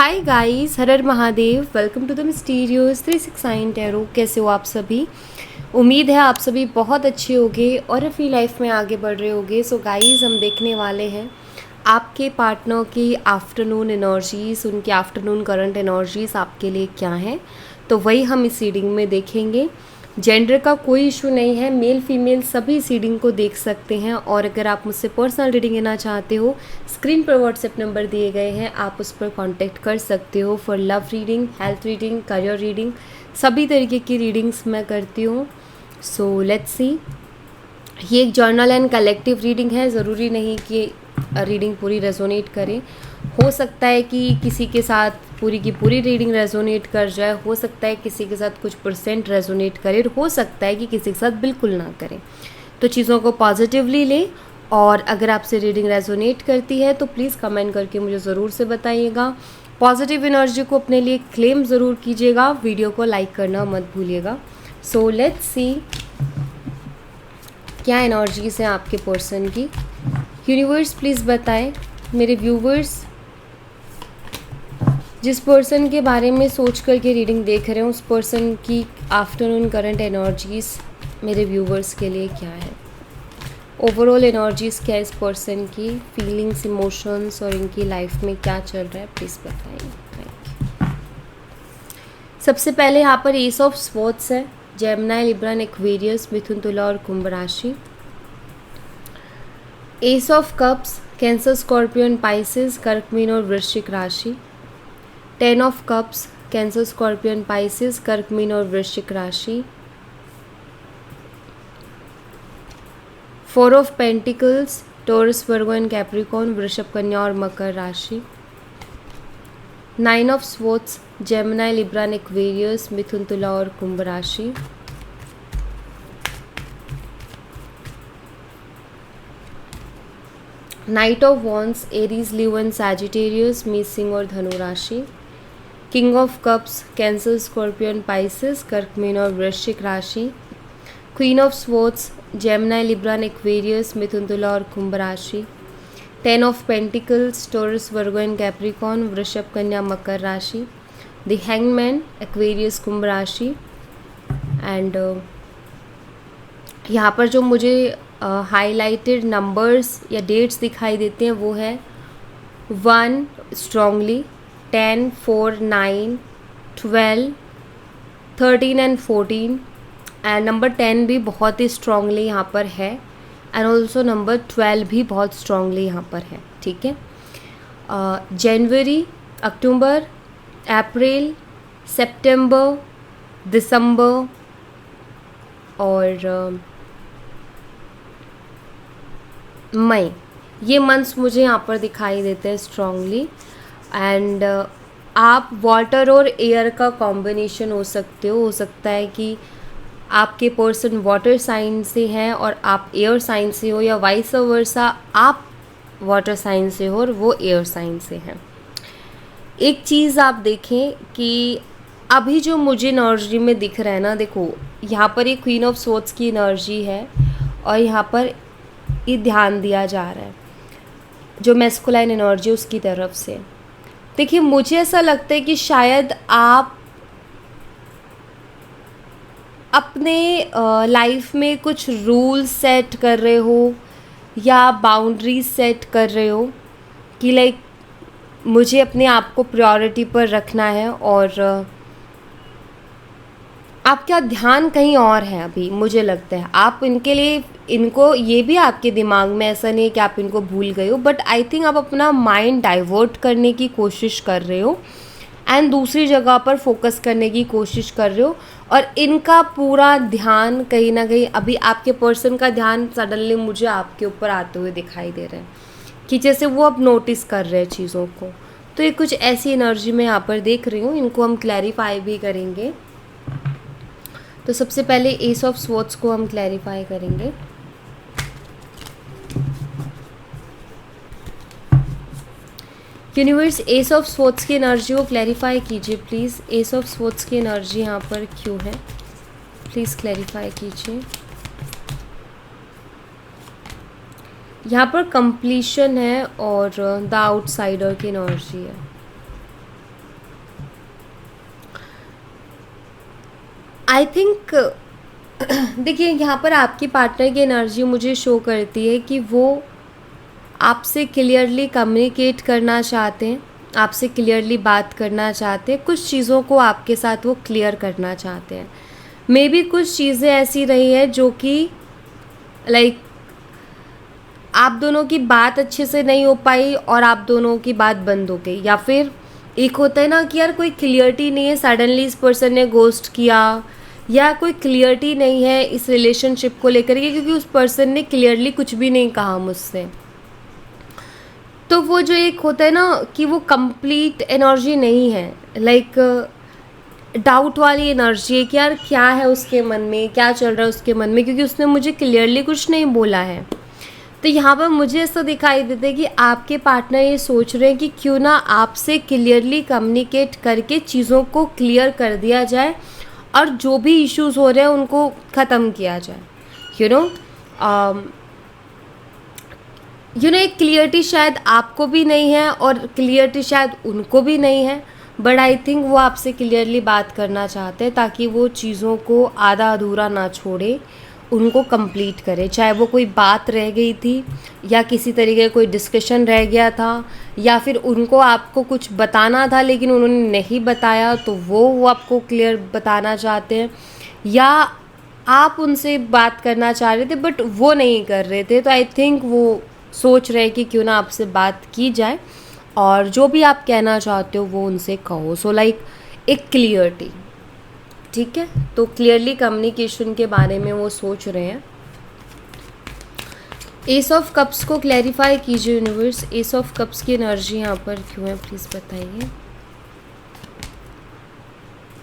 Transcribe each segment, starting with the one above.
हाय guys, हर हर Mahadev. Welcome to the mysterious 369 tarot. कैसे हो आप सभी? उम्मीद है आप सभी बहुत अच्छे होंगे और अपनी लाइफ में आगे बढ़ रहे होंगे। सो गाइस, हम देखने वाले हैं आपके पार्टनर की आफ्टरनून एनर्जीज, उनकी आफ्टरनून करंट एनर्जीज आपके लिए क्या हैं। तो वही हम इस रीडिंग में देखेंगे। जेंडर का कोई इशू नहीं है, मेल फीमेल सभी इस रीडिंग को देख सकते हैं। और अगर आप मुझसे पर्सनल रीडिंग लेना चाहते हो, स्क्रीन पर व्हाट्सएप नंबर दिए गए हैं, आप उस पर कांटेक्ट कर सकते हो for love reading, health reading, career reading, सभी तरीके की रीडिंग्स मैं करती हूँ। So let's see. ये एक जर्नल एंड कलेक्टिव रीडिंग है, ज़रूरी नहीं कि रीडिंग पूरी रेजोनेट करे। हो सकता है कि किसी के साथ पूरी की पूरी रीडिंग रेजोनेट कर जाए, हो सकता है किसी के साथ कुछ परसेंट रेजोनेट करे, और हो सकता है कि किसी के साथ बिल्कुल ना करे। तो चीज़ों को पॉजिटिवली ले। और अगर आपसे रीडिंग रेजोनेट करती है तो प्लीज़ कमेंट करके मुझे ज़रूर से बताइएगा। पॉजिटिव एनर्जी को अपने लिए क्लेम ज़रूर कीजिएगा। वीडियो को लाइक करना मत भूलिएगा। सो लेट्स सी क्या एनर्जीज हैं आपके पर्सन की। यूनिवर्स प्लीज़ बताएं मेरे व्यूवर्स, जिस पर्सन के बारे में सोच कर के रीडिंग देख रहे हैं, उस पर्सन की आफ्टरनून करंट एनर्जीज मेरे व्यूवर्स के लिए क्या है। ओवरऑल एनर्जीज क्या है इस पर्सन की, फीलिंग्स, इमोशंस और इनकी लाइफ में क्या चल रहा है, प्लीज़ बताइए। Thank you. सबसे पहले यहाँ पर एस ऑफ स्वॉर्ड्स है, जेमिनी, लिब्रा, एक्वेरियस, मिथुन, तुला और कुंभ राशि। Ace of cups, Cancer, Scorpion, Pisces, कर्क, मीन और वृश्चिक राशि। 10 of cups, Cancer, Scorpion, Pisces, कर्क, मीन और वृश्चिक राशि। 4 of pentacles, Taurus, Virgo and Capricorn, वृषभ, कन्या और मकर राशि। 9 of swords, Gemini, Libra, Aquarius, मिथुन, तुला और कुंभ राशि। Knight of wands, Aries, Leo and Sagittarius, मेष, सिंह और धनु राशि। King of cups, Cancer, Scorpion, Pisces, कर्क, मीन और वृश्चिक राशि। Queen of swords, Gemini, Libra, Aquarius, मिथुन, तुला और कुंभ राशि। 10 of pentacles, Taurus, Virgo and Capricorn, वृषभ, कन्या, मकर राशि। द हैंगमैन, एक्वेरियस, कुंभ राशि। एंड यहाँ पर जो मुझे हाईलाइटेड नंबर्स या डेट्स दिखाई देते हैं वो है 1 स्ट्रांगली, 10, 4, 9, 12, 13 एंड 14। एंड नंबर 10 भी बहुत ही स्ट्रांगली यहाँ पर है, एंड ऑल्सो नंबर 12 भी बहुत स्ट्रांगली यहाँ पर है। ठीक है। जनवरी, अक्टूबर, अप्रैल, सितंबर, दिसंबर और मई, ये मंथ्स मुझे यहाँ पर दिखाई देते हैं स्ट्रांगली। एंड आप वाटर और एयर का कॉम्बिनेशन हो सकते हो सकता है कि आपके पर्सन वाटर साइन से हैं और आप एयर साइन से हो, या वाइस वर्सा, आप वाटर साइन से हो और वो एयर साइन से हैं। एक चीज़ आप देखें कि अभी जो मुझे एनर्जी में दिख रहा है ना, देखो यहाँ पर एक क्वीन ऑफ सोर्ड्स की एनर्जी है और यहाँ पर ये ध्यान दिया जा रहा है जो मैस्कुलाइन एनर्जी उसकी तरफ से। देखिए, मुझे ऐसा लगता है कि शायद आप अपने लाइफ में कुछ रूल्स सेट कर रहे हो या बाउंड्रीज सेट कर रहे हो कि लाइक मुझे अपने आप को प्रायोरिटी पर रखना है, और आपका ध्यान कहीं और है अभी। मुझे लगता है आप इनके लिए, इनको, ये भी आपके दिमाग में, ऐसा नहीं है कि आप इनको भूल गए हो, बट आई थिंक आप अपना माइंड डाइवर्ट करने की कोशिश कर रहे हो एंड दूसरी जगह पर फोकस करने की कोशिश कर रहे हो। और इनका पूरा ध्यान कहीं ना कहीं, अभी आपके पर्सन का ध्यान सडनली मुझे आपके ऊपर आते हुए दिखाई दे रहा है कि जैसे वो अब नोटिस कर रहे हैं चीज़ों को। तो ये कुछ ऐसी एनर्जी मैं यहाँ पर देख रही हूँ, इनको हम क्लैरिफाई भी करेंगे। तो सबसे पहले एस ऑफ स्वॉर्ड्स को हम क्लैरिफाई करेंगे। यूनिवर्स, एस ऑफ स्वॉर्ड्स की एनर्जी को क्लैरिफाई कीजिए प्लीज़। एस ऑफ स्वॉर्ड्स की एनर्जी यहाँ पर क्यों है, प्लीज़ क्लैरिफाई कीजिए। यहाँ पर कंप्लीशन है और द आउटसाइडर की एनर्जी है। आई थिंक देखिए यहाँ पर आपकी पार्टनर की एनर्जी मुझे शो करती है कि वो आपसे क्लियरली कम्युनिकेट करना चाहते हैं, आपसे क्लियरली बात करना चाहते हैं, कुछ चीज़ों को आपके साथ वो क्लियर करना चाहते हैं। मे बी कुछ चीज़ें ऐसी रही है जो कि लाइक आप दोनों की बात अच्छे से नहीं हो पाई और आप दोनों की बात बंद हो गई, या फिर एक होता है ना कि यार कोई क्लियरिटी नहीं है, सडनली इस पर्सन ने गोस्ट किया, या कोई क्लियरिटी नहीं है इस रिलेशनशिप को लेकर के क्योंकि उस पर्सन ने क्लियरली कुछ भी नहीं कहा मुझसे। तो वो जो एक होता है ना कि वो कंप्लीट एनर्जी नहीं है, लाइक डाउट वाली एनर्जी है कि यार क्या है उसके मन में, क्या चल रहा है उसके मन में, क्योंकि उसने मुझे क्लियरली कुछ नहीं बोला है। तो यहाँ पर मुझे ऐसा दिखाई देता है कि आपके पार्टनर ये सोच रहे हैं कि क्यों ना आपसे क्लियरली कम्युनिकेट करके चीज़ों को क्लियर कर दिया जाए और जो भी इश्यूज़ हो रहे हैं उनको ख़त्म किया जाए। एक क्लियरिटी शायद आपको भी नहीं है और क्लियरिटी शायद उनको भी नहीं है, बट आई थिंक वो आपसे क्लियरली बात करना चाहते हैं ताकि वो चीज़ों को आधा अधूरा ना छोड़े, उनको कंप्लीट करे। चाहे वो कोई बात रह गई थी या किसी तरीके का कोई डिस्कशन रह गया था, या फिर उनको आपको कुछ बताना था लेकिन उन्होंने नहीं बताया तो वो आपको क्लियर बताना चाहते हैं, या आप उनसे बात करना चाह रहे थे बट वो नहीं कर रहे थे। तो आई थिंक वो सोच रहे कि क्यों ना आपसे बात की जाए और जो भी आप कहना चाहते हो वो उनसे कहो। सो लाइक एक क्लियरिटी, ठीक है। तो क्लियरली कम्युनिकेशन के बारे में वो सोच रहे हैं। एस ऑफ कप्स को क्लैरिफाई कीजिए यूनिवर्स, एस ऑफ कप्स की एनर्जी यहाँ पर क्यों है प्लीज़ बताइए।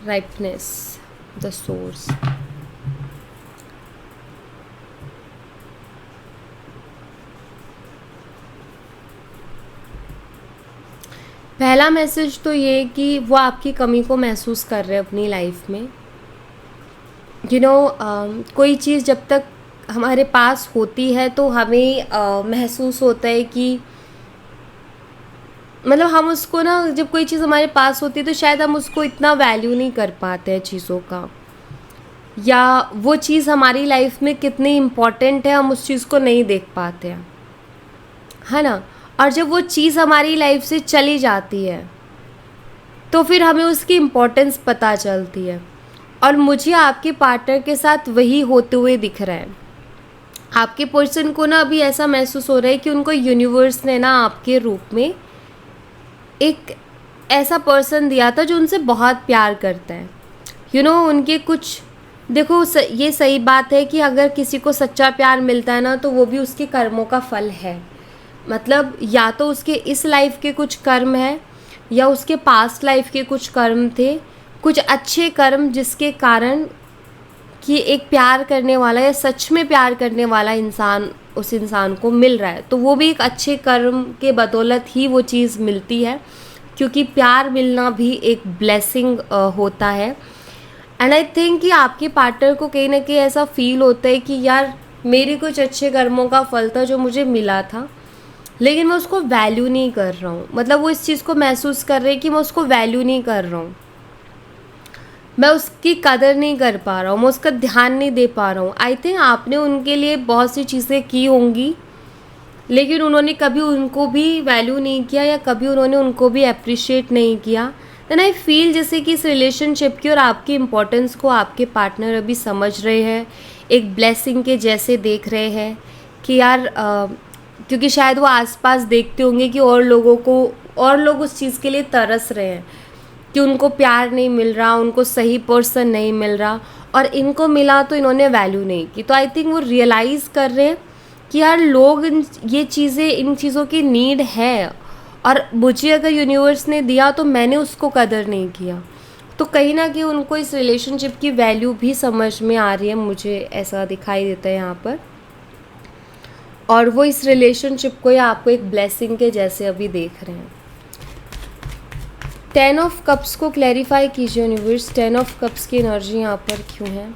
राइपनेस, द सोर्स, पहला मैसेज तो ये कि वो आपकी कमी को महसूस कर रहे हैं अपनी लाइफ में। कोई चीज़ जब तक हमारे पास होती है तो हमें महसूस होता है कि मतलब हम उसको ना, जब कोई चीज़ हमारे पास होती है तो शायद हम उसको इतना वैल्यू नहीं कर पाते हैं चीज़ों का, या वो चीज़ हमारी लाइफ में कितनी इम्पॉर्टेंट है हम उस चीज़ को नहीं देख पाते हैं, है ना। और जब वो चीज़ हमारी लाइफ से चली जाती है तो फिर हमें उसकी इम्पोर्टेंस पता चलती है। और मुझे आपके पार्टनर के साथ वही होते हुए दिख रहा है। आपके पर्सन को ना अभी ऐसा महसूस हो रहा है कि उनको यूनिवर्स ने ना आपके रूप में एक ऐसा पर्सन दिया था जो उनसे बहुत प्यार करता है। उनके कुछ देखो ये सही बात है कि अगर किसी को सच्चा प्यार मिलता है ना तो वो भी उसके कर्मों का फल है। मतलब या तो उसके इस लाइफ के कुछ कर्म हैं या उसके पास्ट लाइफ के कुछ कर्म थे, कुछ अच्छे कर्म जिसके कारण कि एक प्यार करने वाला या सच में प्यार करने वाला इंसान उस इंसान को मिल रहा है। तो वो भी एक अच्छे कर्म के बदौलत ही वो चीज़ मिलती है, क्योंकि प्यार मिलना भी एक ब्लेसिंग होता है। एंड आई थिंक कि आपके पार्टनर को कहीं ना कहीं ऐसा फील होता है कि यार मेरे कुछ अच्छे कर्मों का फल था जो मुझे मिला था, लेकिन मैं उसको वैल्यू नहीं कर रहा हूँ। मतलब वो इस चीज़ को महसूस कर रहे हैं कि मैं उसको वैल्यू नहीं कर रहा हूँ, मैं उसकी कदर नहीं कर पा रहा हूँ, मैं उसका ध्यान नहीं दे पा रहा हूँ। आई थिंक आपने उनके लिए बहुत सी चीज़ें की होंगी लेकिन उन्होंने कभी उनको भी वैल्यू नहीं किया या कभी उन्होंने उनको भी अप्रिशिएट नहीं किया। देन आई फील जैसे कि इस रिलेशनशिप की और आपकी इम्पोर्टेंस को आपके पार्टनर अभी समझ रहे हैं, एक ब्लेसिंग के जैसे देख रहे हैं कि यार क्योंकि शायद वो आसपास देखते होंगे कि और लोग उस चीज़ के लिए तरस रहे हैं कि उनको प्यार नहीं मिल रहा, उनको सही पर्सन नहीं मिल रहा, और इनको मिला तो इन्होंने वैल्यू नहीं की। तो आई थिंक वो रियलाइज़ कर रहे हैं कि यार लोग इन चीज़ों की नीड है, और मुझे अगर यूनिवर्स ने दिया तो मैंने उसको कदर नहीं किया। तो कहीं ना कहीं उनको इस रिलेशनशिप की वैल्यू भी समझ में आ रही है, मुझे ऐसा दिखाई देता है यहाँ पर। और वो इस रिलेशनशिप को या आपको एक ब्लेसिंग के जैसे अभी देख रहे हैं। 10 ऑफ कप्स को क्लैरिफाई कीजिए यूनिवर्स, 10 ऑफ कप्स की एनर्जी यहाँ पर क्यों है।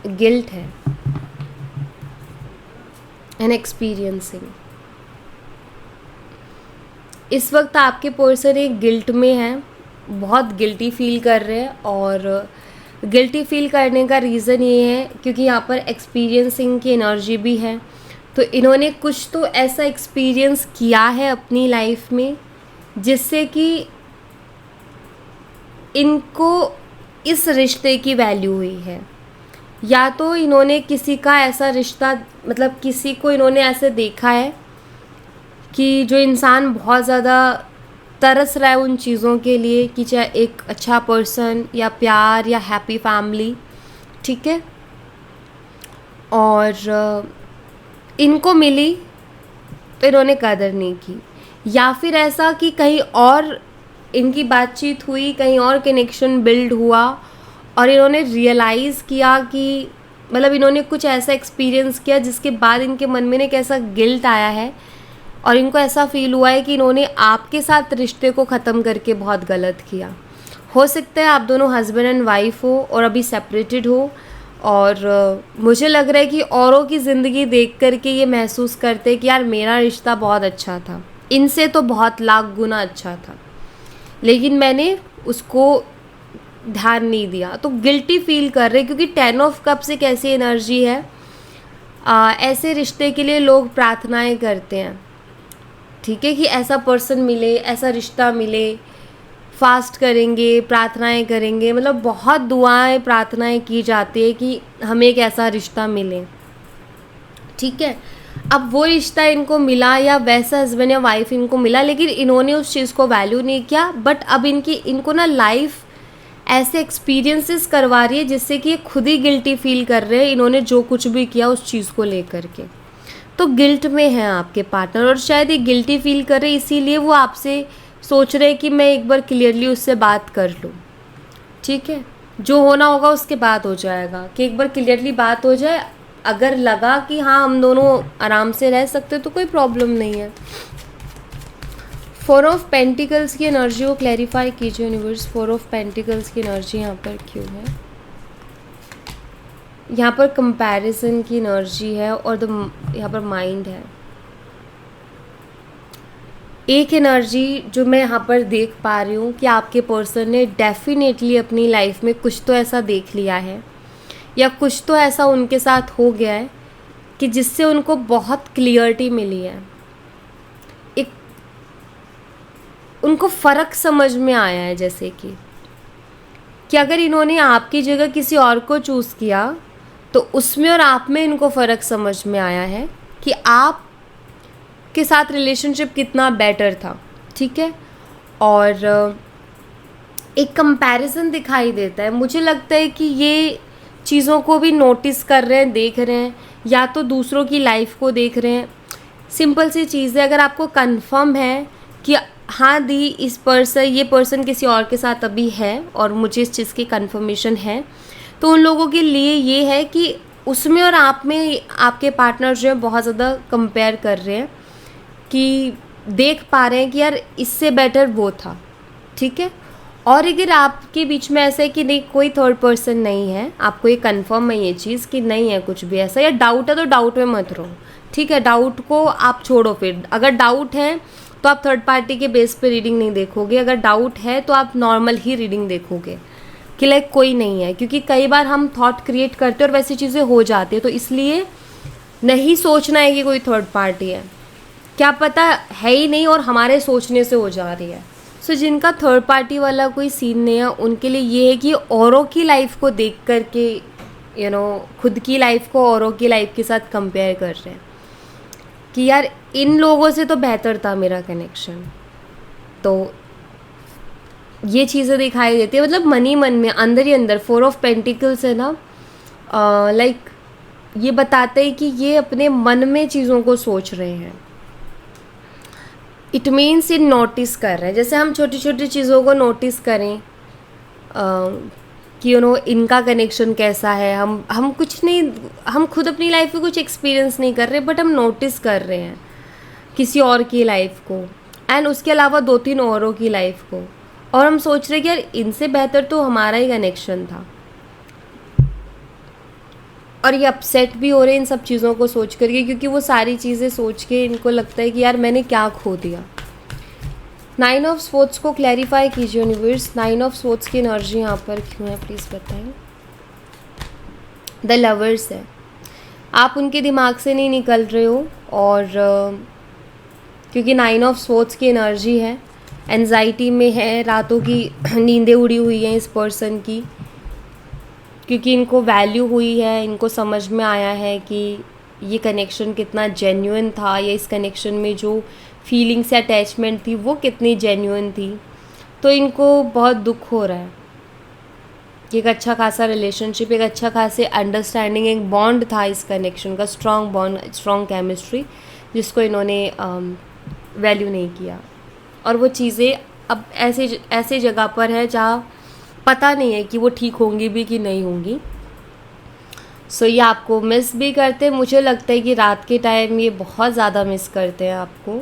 गिल्ट है एंड एक्सपीरियंसिंग। इस वक्त आपके पर्सन एक गिल्ट में है, बहुत गिल्टी फील कर रहे हैं, और गिल्टी फील करने का रीज़न ये है क्योंकि यहाँ पर एक्सपीरियंसिंग की एनर्जी भी है। तो इन्होंने कुछ तो ऐसा एक्सपीरियंस किया है अपनी लाइफ में जिससे कि इनको इस रिश्ते की वैल्यू हुई है। या तो इन्होंने किसी का ऐसा रिश्ता, मतलब किसी को इन्होंने ऐसे देखा है कि जो इंसान बहुत ज़्यादा तरस रहा है उन चीज़ों के लिए, कि चाहे एक अच्छा पर्सन या प्यार या हैप्पी फैमिली, ठीक है, और इनको मिली तो इन्होंने कदर नहीं की। या फिर ऐसा कि कहीं और इनकी बातचीत हुई, कहीं और कनेक्शन बिल्ड हुआ और इन्होंने रियलाइज़ किया कि मतलब इन्होंने कुछ ऐसा एक्सपीरियंस किया जिसके बाद इनके मन में एक ऐसा गिल्ट आया है और इनको ऐसा फील हुआ है कि इन्होंने आपके साथ रिश्ते को ख़त्म करके बहुत गलत किया। हो सकता है आप दोनों हस्बैंड एंड वाइफ हो और अभी सेपरेटेड हो, और मुझे लग रहा है कि औरों की ज़िंदगी देख करके ये महसूस करते कि यार मेरा रिश्ता बहुत अच्छा था, इनसे तो बहुत लाख गुना अच्छा था, लेकिन मैंने उसको ध्यान नहीं दिया, तो गिल्टी फील कर रहे। क्योंकि 10 ऑफ कप्स एक ऐसी एनर्जी है, ऐसे रिश्ते के लिए लोग प्रार्थनाएं करते हैं, ठीक है, कि ऐसा पर्सन मिले, ऐसा रिश्ता मिले, फास्ट करेंगे, प्रार्थनाएं करेंगे, मतलब बहुत दुआएं प्रार्थनाएं की जाती है कि हमें एक ऐसा रिश्ता मिले, ठीक है। अब वो रिश्ता इनको मिला या वैसा हस्बैंड या वाइफ इनको मिला, लेकिन इन्होंने उस चीज़ को वैल्यू नहीं किया। बट अब इनको ना लाइफ ऐसे एक्सपीरियंसेस करवा रही है जिससे कि ये खुद ही गिल्टी फील कर रहे हैं इन्होंने जो कुछ भी किया उस चीज़ को लेकर के। तो गिल्ट में है आपके पार्टनर, और शायद ये गिल्टी फील कर रहे इसीलिए वो आपसे सोच रहे कि मैं एक बार क्लियरली उससे बात कर लूँ, ठीक है। जो होना होगा उसके बाद हो जाएगा, कि एक बार क्लियरली बात हो जाए, अगर लगा कि हाँ हम दोनों आराम से रह सकते तो कोई प्रॉब्लम नहीं है। 4 ऑफ पेंटिकल्स की एनर्जी को क्लैरिफाई कीजिए यूनिवर्स। 4 ऑफ पेंटिकल्स की एनर्जी यहाँ पर क्यों है? यहाँ पर कंपैरिजन की एनर्जी है और यहाँ पर माइंड है। एक एनर्जी जो मैं यहाँ पर देख पा रही हूँ कि आपके पर्सन ने डेफिनेटली अपनी लाइफ में कुछ तो ऐसा देख लिया है या कुछ तो ऐसा उनके साथ हो गया है कि जिससे उनको बहुत क्लियरिटी मिली है, एक उनको फ़र्क समझ में आया है, जैसे कि अगर इन्होंने आपकी जगह किसी और को चूज़ किया तो उसमें और आप में इनको फ़र्क समझ में आया है कि आप के साथ रिलेशनशिप कितना बेटर था, ठीक है। और एक कंपैरिजन दिखाई देता है। मुझे लगता है कि ये चीज़ों को भी नोटिस कर रहे हैं, देख रहे हैं, या तो दूसरों की लाइफ को देख रहे हैं। सिंपल सी चीज़ है, अगर आपको कंफर्म है कि हाँ दी ये पर्सन किसी और के साथ अभी है और मुझे इस चीज़ की कंफर्मेशन है, तो उन लोगों के लिए ये है कि उसमें और आप में आपके पार्टनर जो है बहुत ज़्यादा कंपेयर कर रहे हैं, कि देख पा रहे हैं कि यार इससे बेटर वो था, ठीक है। और अगर आपके बीच में ऐसा है कि नहीं कोई थर्ड पर्सन नहीं है, आपको ये कंफर्म है ये चीज़ कि नहीं है कुछ भी ऐसा, या डाउट है तो डाउट में मत रहो, ठीक है। डाउट को आप छोड़ो। फिर अगर डाउट है तो आप थर्ड पार्टी के बेस पे रीडिंग नहीं देखोगे, अगर डाउट है तो आप नॉर्मल ही रीडिंग देखोगे कि लाइक कोई नहीं है। क्योंकि कई बार हम थॉट क्रिएट करते हैं और वैसी चीज़ें हो जाती है, तो इसलिए नहीं सोचना है कि कोई थर्ड पार्टी है, क्या पता है ही नहीं और हमारे सोचने से हो जा रही है। सो जिनका थर्ड पार्टी वाला कोई सीन नहीं है उनके लिए ये है कि औरों की लाइफ को देख कर के खुद की लाइफ को औरों की लाइफ के साथ कंपेयर कर रहे हैं कि यार इन लोगों से तो बेहतर था मेरा कनेक्शन। तो ये चीज़ें दिखाई देती है, मतलब मन ही मन में, अंदर ही अंदर। 4 ऑफ पेंटिकल्स है ना, लाइक ये बताते हैं कि ये अपने मन में चीज़ों को सोच रहे हैं। इट मीन्स ये नोटिस कर रहे हैं, जैसे हम छोटी छोटी चीज़ों को नोटिस करें कि इनका कनेक्शन कैसा है। हम कुछ नहीं, हम खुद अपनी लाइफ में कुछ एक्सपीरियंस नहीं कर रहे, बट हम नोटिस कर रहे हैं किसी और की लाइफ को, एंड उसके अलावा 2-3 औरों की लाइफ को, और हम सोच रहे हैं कि यार इनसे बेहतर तो हमारा ही कनेक्शन था। और ये अपसेट भी हो रहे हैं इन सब चीज़ों को सोच करके, क्योंकि वो सारी चीज़ें सोच के इनको लगता है कि यार मैंने क्या खो दिया। 9 ऑफ स्वॉर्ड्स को क्लैरिफाई कीजिए यूनिवर्स। 9 ऑफ स्वॉर्ड्स की एनर्जी यहाँ पर क्यों है, प्लीज़ बताएं। द लवर्स है। आप उनके दिमाग से नहीं निकल रहे हो, और क्योंकि 9 ऑफ स्वॉर्ड्स की एनर्जी है, एंजाइटी में है, रातों की नींदें उड़ी हुई हैं इस पर्सन की, क्योंकि इनको वैल्यू हुई है, इनको समझ में आया है कि ये कनेक्शन कितना जेन्युइन था, या इस कनेक्शन में जो फीलिंग्स या अटैचमेंट थी वो कितनी जेन्युइन थी। तो इनको बहुत दुख हो रहा है। एक अच्छा खासा रिलेशनशिप, एक अच्छा खासे अंडरस्टैंडिंग, एक बॉन्ड था इस कनेक्शन का, स्ट्रॉन्ग बॉन्ड, स्ट्रॉन्ग केमिस्ट्री, जिसको इन्होंने वैल्यू नहीं किया। और वो चीज़ें अब ऐसे जगह पर है जहाँ पता नहीं है कि वो ठीक होंगी भी कि नहीं होंगी। सो ये आपको मिस भी करते हैं। मुझे लगता है कि रात के टाइम ये बहुत ज़्यादा मिस करते हैं आपको,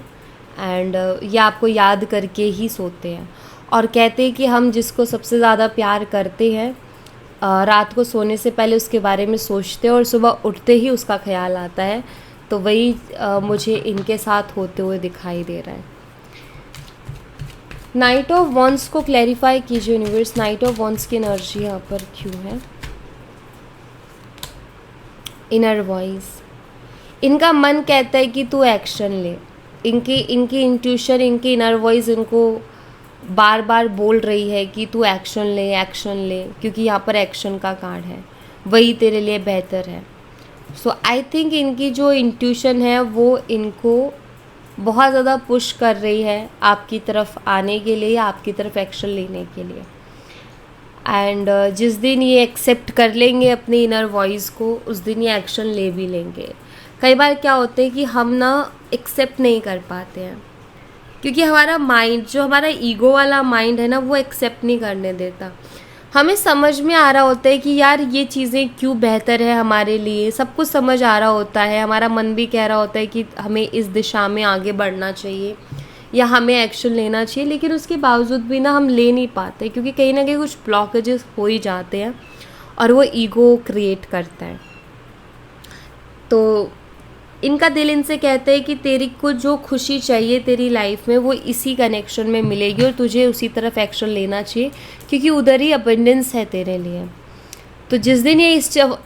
एंड ये आपको याद करके ही सोते हैं। और कहते हैं कि हम जिसको सबसे ज़्यादा प्यार करते हैं, रात को सोने से पहले उसके बारे में सोचते हैं और सुबह उठते ही उसका ख्याल आता है। तो वही मुझे इनके साथ होते हुए दिखाई दे रहा है। नाइट ऑफ वॉन्ड्स को क्लैरिफाई कीजिए यूनिवर्स, नाइट ऑफ वॉन्ड्स की एनर्जी यहाँ पर क्यों है। इनर वॉइस, इनका मन कहता है कि तू एक्शन ले। इनकी इंट्यूशन, इनकी इनर वॉइस इनको बार बार बोल रही है कि तू एक्शन ले, एक्शन ले, क्योंकि यहाँ पर एक्शन का कार्ड है, वही तेरे लिए बेहतर है। सो आई थिंक इनकी जो इंट्यूशन है वो इनको बहुत ज़्यादा पुश कर रही है आपकी तरफ आने के लिए, आपकी तरफ एक्शन लेने के लिए। एंड जिस दिन ये एक्सेप्ट कर लेंगे अपनी इनर वॉइस को, उस दिन ये एक्शन ले भी लेंगे। कई बार क्या होता है कि हम ना एक्सेप्ट नहीं कर पाते हैं, क्योंकि हमारा माइंड, जो हमारा ईगो वाला माइंड है ना, वो एक्सेप्ट नहीं करने देता। हमें समझ में आ रहा होता है कि यार ये चीज़ें क्यों बेहतर है हमारे लिए, सब कुछ समझ आ रहा होता है, हमारा मन भी कह रहा होता है कि हमें इस दिशा में आगे बढ़ना चाहिए या हमें एक्शन लेना चाहिए, लेकिन उसके बावजूद भी ना हम ले नहीं पाते, क्योंकि कहीं ना कहीं कुछ ब्लॉकेजेस हो ही जाते हैं और वो ईगो क्रिएट करता है। तो इनका दिल इनसे कहता है कि तेरी को जो खुशी चाहिए तेरी लाइफ में वो इसी कनेक्शन में मिलेगी, और तुझे उसी तरफ एक्शन लेना चाहिए, क्योंकि उधर ही अबंडेंस है तेरे लिए। तो जिस दिन ये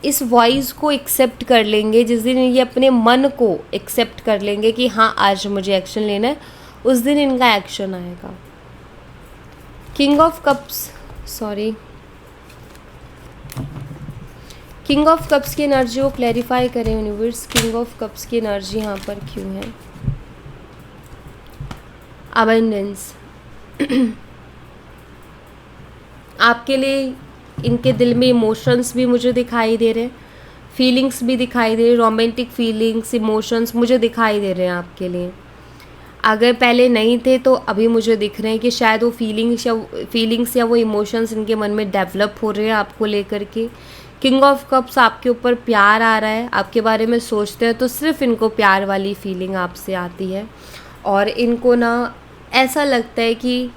इस वॉइस को एक्सेप्ट कर लेंगे, जिस दिन ये अपने मन को एक्सेप्ट कर लेंगे कि हाँ आज मुझे एक्शन लेना है, उस दिन इनका एक्शन आएगा। किंग ऑफ कप्स की एनर्जी को क्लैरिफाई करें यूनिवर्स। किंग ऑफ कप्स की एनर्जी यहाँ पर क्यों है। अबंडेंस आपके लिए इनके दिल में इमोशंस भी मुझे दिखाई दे रहे हैं, फीलिंग्स भी दिखाई दे रहे, रोमांटिक फीलिंग्स, इमोशंस मुझे दिखाई दे रहे हैं आपके लिए। अगर पहले नहीं थे तो अभी मुझे दिख रहे हैं कि शायद वो फीलिंग्स या वो इमोशंस इनके मन में डेवलप हो रहे हैं आपको लेकर के। किंग ऑफ कप्स आपके ऊपर प्यार आ रहा है, आपके बारे में सोचते हैं तो सिर्फ इनको प्यार वाली फीलिंग आपसे आती है, और इनको ना ऐसा लगता है कि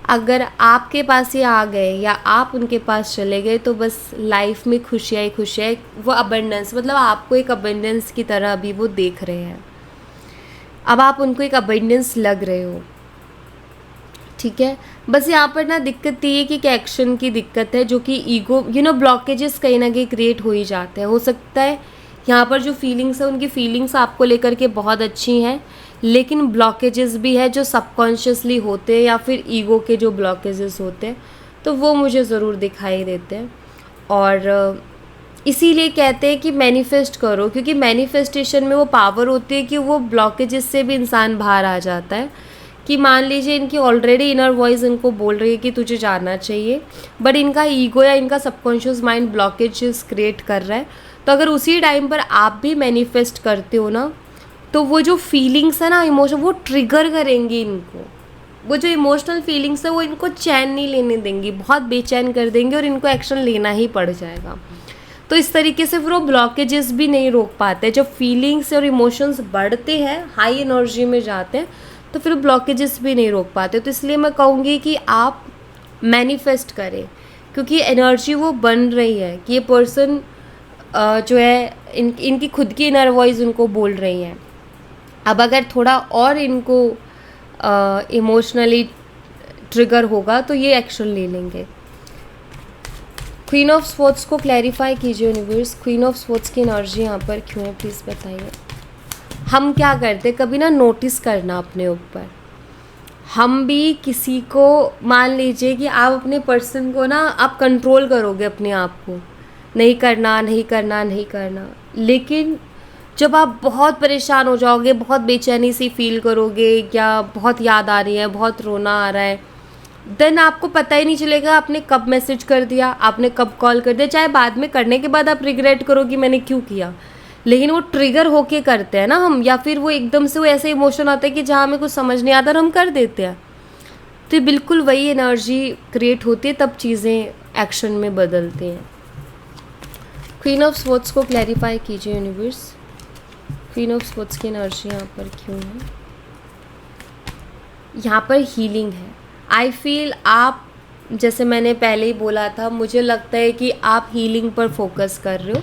अगर आपके पास ये आ गए या आप उनके पास चले गए तो बस लाइफ में खुशियाँ ही खुशियाँ, वो अबंडेंस, मतलब आपको एक अबंडेंस की तरह अभी वो देख रहे हैं। अब आप उनको एक अबंडेंस लग रहे हो, ठीक है। बस यहाँ पर ना दिक्कत ये है कि एक्शन की दिक्कत है, जो कि ईगो ब्लॉकेजेस कहीं ना कहीं क्रिएट हो ही जाते हैं। हो सकता है यहाँ पर जो फीलिंग्स है, उनकी फीलिंग्स आपको लेकर के बहुत अच्छी हैं, लेकिन ब्लॉकेजेस भी है जो सबकॉन्शियसली होते हैं या फिर ईगो के जो ब्लॉकेजेस होते हैं, तो वो मुझे ज़रूर दिखाई देते हैं। और इसीलिए कहते हैं कि मैनिफेस्ट करो, क्योंकि मैनिफेस्टेशन में वो पावर होती है कि वो ब्लॉकेजेस से भी इंसान बाहर आ जाता है। कि मान लीजिए इनकी ऑलरेडी इनर वॉइस इनको बोल रही है कि तुझे जाना चाहिए, बट इनका ईगो या इनका सबकॉन्शियस माइंड ब्लॉकेजेस क्रिएट कर रहा है। तो अगर उसी टाइम पर आप भी मैनिफेस्ट करते हो ना, तो वो जो फीलिंग्स है ना, इमोशन, वो ट्रिगर करेंगी इनको। वो जो इमोशनल फीलिंग्स है वो इनको चैन नहीं लेने देंगी, बहुत बेचैन कर देंगे और इनको एक्शन लेना ही पड़ जाएगा। तो इस तरीके से फिर वो ब्लॉकेजेस भी नहीं रोक पाते। जब फीलिंग्स और इमोशंस बढ़ते हैं, हाई एनर्जी में जाते हैं, तो फिर ब्लॉकेजेस भी नहीं रोक पाते। तो इसलिए मैं कहूँगी कि आप मैनिफेस्ट करें, क्योंकि एनर्जी वो बन रही है कि ये पर्सन जो है इनकी खुद की इनर वॉइस उनको बोल रही है। अब अगर थोड़ा और इनको इमोशनली ट्रिगर होगा तो ये एक्शन ले लेंगे। क्वीन ऑफ स्वॉर्ड्स को क्लैरिफाई कीजिए यूनिवर्स, क्वीन ऑफ स्वॉर्ड्स की एनर्जी यहाँ पर क्यों है, प्लीज़ बताइए। हम क्या करते कभी ना नोटिस करना अपने ऊपर, हम भी किसी को, मान लीजिए कि आप अपने पर्सन को ना आप कंट्रोल करोगे अपने आप को, नहीं करना नहीं करना नहीं करना, लेकिन जब आप बहुत परेशान हो जाओगे, बहुत बेचैनी सी फील करोगे या बहुत याद आ रही है, बहुत रोना आ रहा है, देन आपको पता ही नहीं चलेगा आपने कब मैसेज कर दिया, आपने कब कॉल कर दिया, चाहे बाद में करने के बाद आप रिग्रेट करो कि मैंने क्यों किया, लेकिन वो ट्रिगर होके करते हैं ना हम, या फिर वो एकदम से वो ऐसे इमोशन आता है कि जहाँ हमें कुछ समझ नहीं आता और हम कर देते हैं। तो बिल्कुल वही एनर्जी क्रिएट होती है, तब चीज़ें एक्शन में बदलती हैं। क्वीन ऑफ स्वॉर्ड्स को क्लैरिफाई कीजिए यूनिवर्स, क्वीन ऑफ स्वॉर्ड्स की एनर्जी यहाँ पर क्यों है। यहाँ पर हीलिंग है। आई फील आप, जैसे मैंने पहले ही बोला था, मुझे लगता है कि आप हीलिंग पर फोकस कर रहे हो,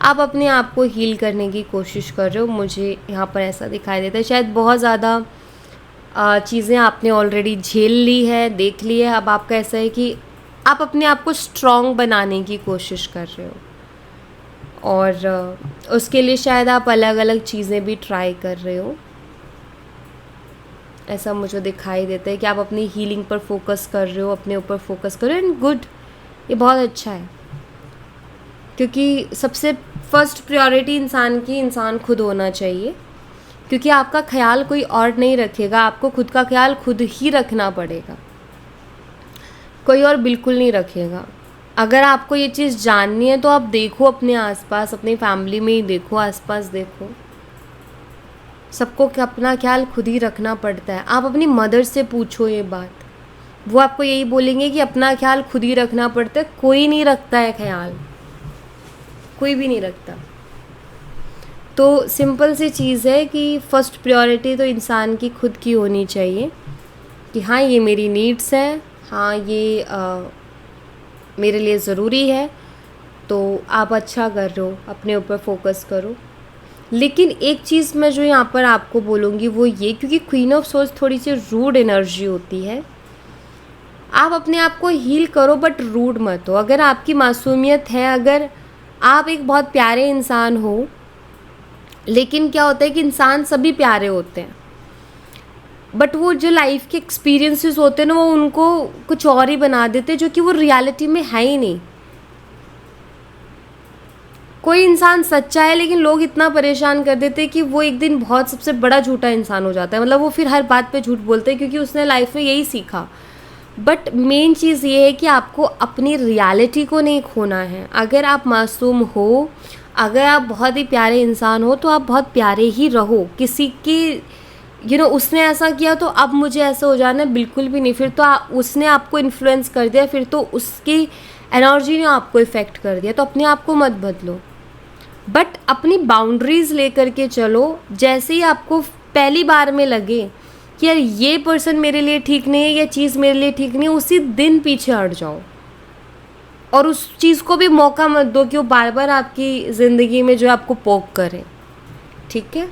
आप अपने आप को हील करने की कोशिश कर रहे हो, मुझे यहाँ पर ऐसा दिखाई देता है। शायद बहुत ज़्यादा चीज़ें आपने ऑलरेडी झेल ली है, देख ली है, अब आपका ऐसा है कि आप अपने आप को स्ट्रॉन्ग बनाने की कोशिश कर रहे हो, और उसके लिए शायद आप अलग अलग चीज़ें भी ट्राई कर रहे हो, ऐसा मुझे दिखाई देता है कि आप अपनी हीलिंग पर फोकस कर रहे हो, अपने ऊपर फोकस कर रहे हो, एंड गुड, ये बहुत अच्छा है, क्योंकि सबसे फर्स्ट प्रायोरिटी इंसान खुद होना चाहिए, क्योंकि आपका ख्याल कोई और नहीं रखेगा, आपको खुद का ख्याल खुद ही रखना पड़ेगा, कोई और बिल्कुल नहीं रखेगा। अगर आपको ये चीज़ जाननी है तो आप देखो अपने आसपास, अपनी फैमिली में ही देखो, आसपास देखो, सबको अपना ख्याल खुद ही रखना पड़ता है। आप अपनी मदर से पूछो ये बात, वो आपको यही बोलेंगे कि अपना ख्याल खुद ही रखना पड़ता है, कोई नहीं रखता है ख्याल, कोई भी नहीं रखता। तो सिंपल सी चीज़ है कि फ़र्स्ट प्रायोरिटी तो इंसान की खुद की होनी चाहिए कि हाँ ये मेरी नीड्स है, हाँ ये मेरे लिए ज़रूरी है, तो आप अच्छा कर रहे हो, अपने ऊपर फोकस करो। लेकिन एक चीज़ मैं जो यहाँ पर आपको बोलूँगी वो ये, क्योंकि क्वीन ऑफ सोर्स थोड़ी सी रूड एनर्जी होती है, आप अपने आप को हील करो बट रूड मत हो। अगर आपकी मासूमियत है, अगर आप एक बहुत प्यारे इंसान हो, लेकिन क्या होता है कि इंसान सभी प्यारे होते हैं, बट वो जो लाइफ के एक्सपीरियंसेस होते हैं ना, वो उनको कुछ और ही बना देते हैं, जो कि वो रियलिटी में है ही नहीं। कोई इंसान सच्चा है, लेकिन लोग इतना परेशान कर देते हैं कि वो एक दिन बहुत सबसे बड़ा झूठा इंसान हो जाता है, मतलब वो फिर हर बात पे झूठ बोलते हैं, क्योंकि उसने लाइफ में यही सीखा। बट मेन चीज़ ये है कि आपको अपनी रियलिटी को नहीं खोना है। अगर आप मासूम हो, अगर आप बहुत ही प्यारे इंसान हो, तो आप बहुत प्यारे ही रहो। किसी की उसने ऐसा किया तो अब मुझे ऐसा हो जाना है, बिल्कुल भी नहीं। फिर तो उसने आपको इन्फ्लुएंस कर दिया, फिर तो उसकी एनर्जी ने आपको इफ़ेक्ट कर दिया, तो अपने आप को मत बदलो, बट अपनी बाउंड्रीज़ लेकर के चलो। जैसे ही आपको पहली बार में लगे कि यार ये पर्सन मेरे लिए ठीक नहीं है, ये चीज़ मेरे लिए ठीक नहीं है, उसी दिन पीछे हट जाओ, और उस चीज़ को भी मौका मत दो कि वो बार बार आपकी ज़िंदगी में जो आपको पोक करे, ठीक है।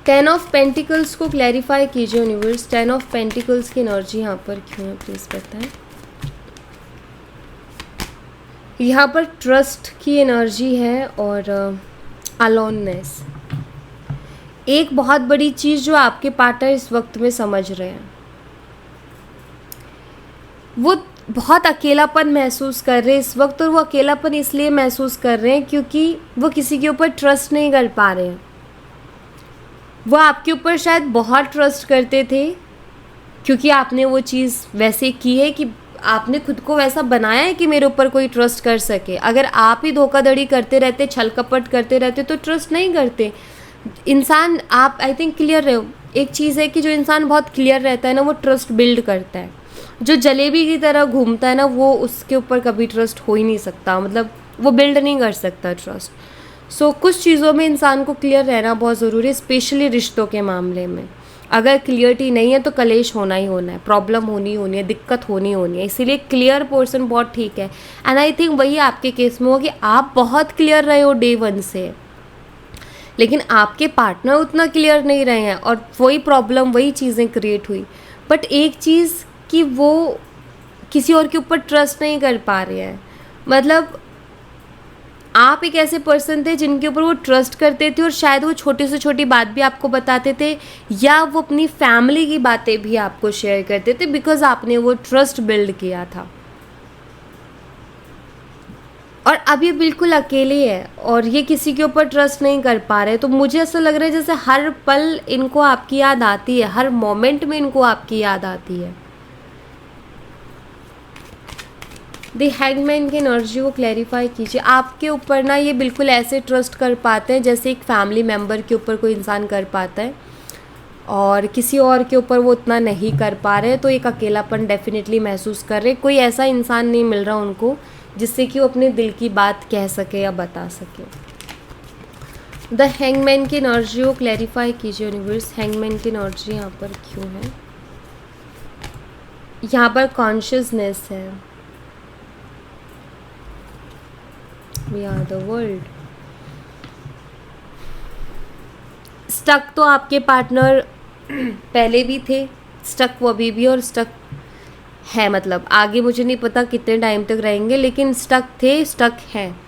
10 ऑफ पेंटिकल्स को क्लैरिफाई कीजिए यूनिवर्स, 10 ऑफ पेंटिकल्स की एनर्जी यहाँ पर क्यों है, प्लीज़ बताएं। यहाँ पर ट्रस्ट की एनर्जी है और अलोननेस। एक बहुत बड़ी चीज़ जो आपके पार्टनर इस वक्त में समझ रहे हैं, वो बहुत अकेलापन महसूस कर रहे हैं इस वक्त, और वो अकेलापन इसलिए महसूस कर रहे हैं क्योंकि वो किसी के ऊपर ट्रस्ट नहीं कर पा रहे हैं। वो आपके ऊपर शायद बहुत ट्रस्ट करते थे, क्योंकि आपने वो चीज़ वैसे की है कि आपने खुद को वैसा बनाया है कि मेरे ऊपर कोई ट्रस्ट कर सके। अगर आप ही धोखाधड़ी करते रहते, छल कपट करते रहते, तो ट्रस्ट नहीं करते इंसान। आप आई थिंक क्लियर रहो, एक चीज़ है कि जो इंसान बहुत क्लियर रहता है ना, वो ट्रस्ट बिल्ड करता है। जो जलेबी की तरह घूमता है ना, वो उसके ऊपर कभी ट्रस्ट हो ही नहीं सकता, मतलब वो बिल्ड नहीं कर सकता ट्रस्ट। सो कुछ चीज़ों में इंसान को क्लियर रहना बहुत ज़रूरी है, स्पेशली रिश्तों के मामले में। अगर क्लियरिटी नहीं है तो कलेश होना ही होना है, प्रॉब्लम होनी होनी है, दिक्कत होनी होनी है। इसीलिए क्लियर पर्सन बहुत ठीक है, एंड आई थिंक वही आपके केस में हो कि आप बहुत क्लियर रहे हो डे 1 से, लेकिन आपके पार्टनर उतना क्लियर नहीं रहे हैं, और वही प्रॉब्लम, वही चीज़ें क्रिएट हुई। बट एक चीज़ कि वो किसी और के ऊपर ट्रस्ट नहीं कर पा रहे हैं। मतलब आप एक ऐसे पर्सन थे जिनके ऊपर वो ट्रस्ट करते थे और शायद वो छोटी से छोटी बात भी आपको बताते थे, या वो अपनी फैमिली की बातें भी आपको शेयर करते थे, बिकॉज आपने वो ट्रस्ट बिल्ड किया था। और अब ये बिल्कुल अकेले है और ये किसी के ऊपर ट्रस्ट नहीं कर पा रहे। तो मुझे ऐसा लग रहा है जैसे हर पल इनको आपकी याद आती है, हर मोमेंट में इनको आपकी याद आती है। द हैंगमैन की एनर्जी को क्लैरिफाई कीजिए। आपके ऊपर ना ये बिल्कुल ऐसे ट्रस्ट कर पाते हैं जैसे एक फैमिली मेम्बर के ऊपर कोई इंसान कर पाता है, और किसी और के ऊपर वो उतना नहीं कर पा रहे, तो एक अकेलापन डेफिनेटली महसूस कर रहे। कोई ऐसा इंसान नहीं मिल रहा उनको जिससे कि वो अपने दिल की बात कह सके या बता सके। द हैंगमैन की एनर्जी को क्लैरिफाई कीजिए यूनिवर्स। हैंगमैन की एनर्जी यहाँ पर क्यों है? यहाँ पर कॉन्शियसनेस है। We are the world. Stuck तो आपके पार्टनर पहले भी थे, स्टक वो अभी भी और स्टक है, मतलब आगे मुझे नहीं पता कितने टाइम तक रहेंगे, लेकिन स्टक थे, स्टक हैं।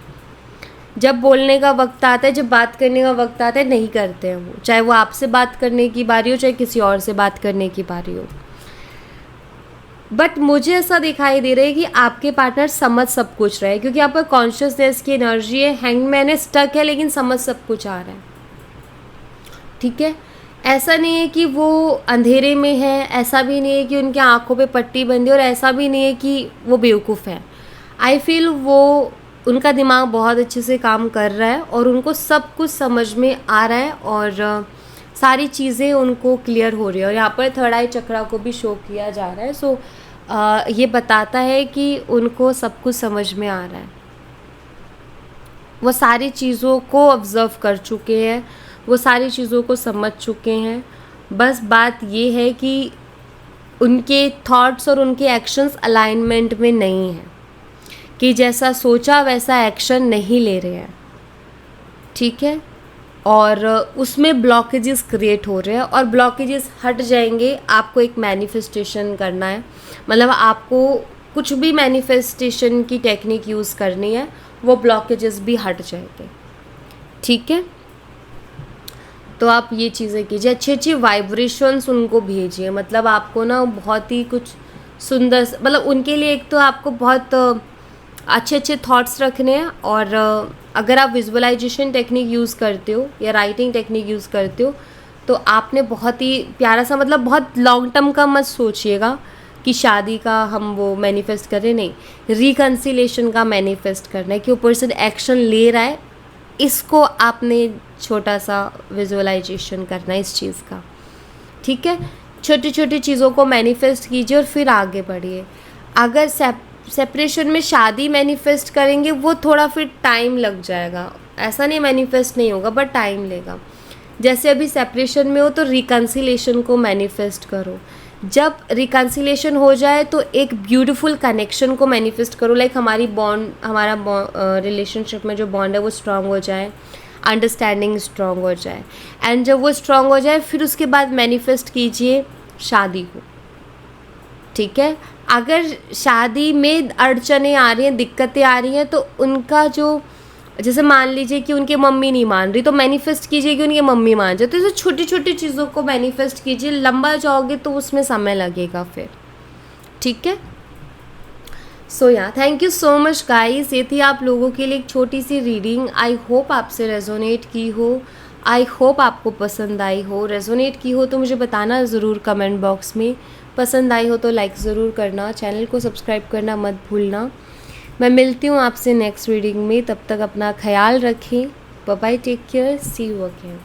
जब बोलने का वक्त आता है, जब बात करने का वक्त आता है, नहीं करते हैं वो, चाहे वो आपसे बात करने की बारी हो चाहे किसी और से बात करने की बारी हो। बट मुझे ऐसा दिखाई दे रहा है कि आपके पार्टनर समझ सब कुछ रहे, क्योंकि आप पर कॉन्शियसनेस की एनर्जी है। हैंगमैन है, स्टक है, लेकिन समझ सब कुछ आ रहा है। ठीक है, ऐसा नहीं है कि वो अंधेरे में है, ऐसा भी नहीं है कि उनकी आंखों पे पट्टी बंदी, और ऐसा भी नहीं है कि वो बेवकूफ़ है। आई फील वो, उनका दिमाग बहुत अच्छे से काम कर रहा है और उनको सब कुछ समझ में आ रहा है, और सारी चीज़ें उनको क्लियर हो रही है। और यहाँ पर थर्ड आई चक्रा को भी शो किया जा रहा है। सो ये बताता है कि उनको सब कुछ समझ में आ रहा है, वो सारी चीज़ों को ऑब्ज़र्व कर चुके हैं, वो सारी चीज़ों को समझ चुके हैं। बस बात ये है कि उनके थॉट्स और उनके एक्शंस अलाइनमेंट में नहीं हैं, कि जैसा सोचा वैसा एक्शन नहीं ले रहे हैं। ठीक है, और उसमें ब्लॉकेजेस क्रिएट हो रहे हैं, और ब्लॉकेजेस हट जाएंगे। आपको एक मैनिफेस्टेशन करना है, मतलब आपको कुछ भी मैनिफेस्टेशन की टेक्निक यूज़ करनी है, वो ब्लॉकेजेस भी हट जाएंगे। ठीक है, तो आप ये चीज़ें कीजिए, अच्छी अच्छी वाइब्रेशंस उनको भेजिए। मतलब आपको ना बहुत ही कुछ सुंदर, मतलब उनके लिए एक तो आपको बहुत अच्छे अच्छे थॉट्स रखने हैं, और अगर आप विजुअलाइजेशन टेक्निक यूज़ करते हो या राइटिंग टेक्निक यूज़ करते हो, तो आपने बहुत ही प्यारा सा, मतलब बहुत लॉन्ग टर्म का मत सोचिएगा कि शादी का हम वो मैनिफेस्ट करें, नहीं, रिकन्सिलेशन का मैनिफेस्ट करना है कि वो पर्सन एक्शन ले रहा है, इसको आपने छोटा सा विजुअलाइजेशन करना है इस चीज़ का। ठीक है, छोटी छोटी चीज़ों को मैनिफेस्ट कीजिए और फिर आगे बढ़िए। अगर सेपरेशन में शादी मैनिफेस्ट करेंगे, वो थोड़ा फिर टाइम लग जाएगा, ऐसा नहीं मैनिफेस्ट नहीं होगा, बट टाइम लेगा। जैसे अभी सेपरेशन में हो तो रिकन्सिलेशन को मैनिफेस्ट करो। जब रिकन्सिलेशन हो जाए तो एक ब्यूटीफुल कनेक्शन को मैनिफेस्ट करो, लाइक हमारा रिलेशनशिप में जो बॉन्ड है वो स्ट्रांग हो जाए, अंडरस्टैंडिंग स्ट्रांग हो जाए। एंड जब वो स्ट्रांग हो जाए, फिर उसके बाद मैनिफेस्ट कीजिए शादी को। ठीक है, अगर शादी में अड़चनें आ रही हैं, दिक्कतें आ रही हैं, तो उनका जो, जैसे मान लीजिए कि उनकी मम्मी नहीं मान रही, तो मैनिफेस्ट कीजिए कि उनकी मम्मी मान जाए। तो इसे छोटी छोटी चीज़ों को मैनिफेस्ट कीजिए, लंबा जाओगे तो उसमें समय लगेगा फिर। ठीक है, सो या thank you so much guys, ये थी आप लोगों के लिए एक छोटी सी रीडिंग। आई होप आपसे रेजोनेट की हो, आई होप आपको पसंद आई हो। रेजोनेट की हो तो मुझे बताना ज़रूर कमेंट बॉक्स में, पसंद आई हो तो लाइक ज़रूर करना, चैनल को सब्सक्राइब करना मत भूलना। मैं मिलती हूँ आपसे नेक्स्ट रीडिंग में, तब तक अपना ख्याल रखें। Bye bye, take care, see you again.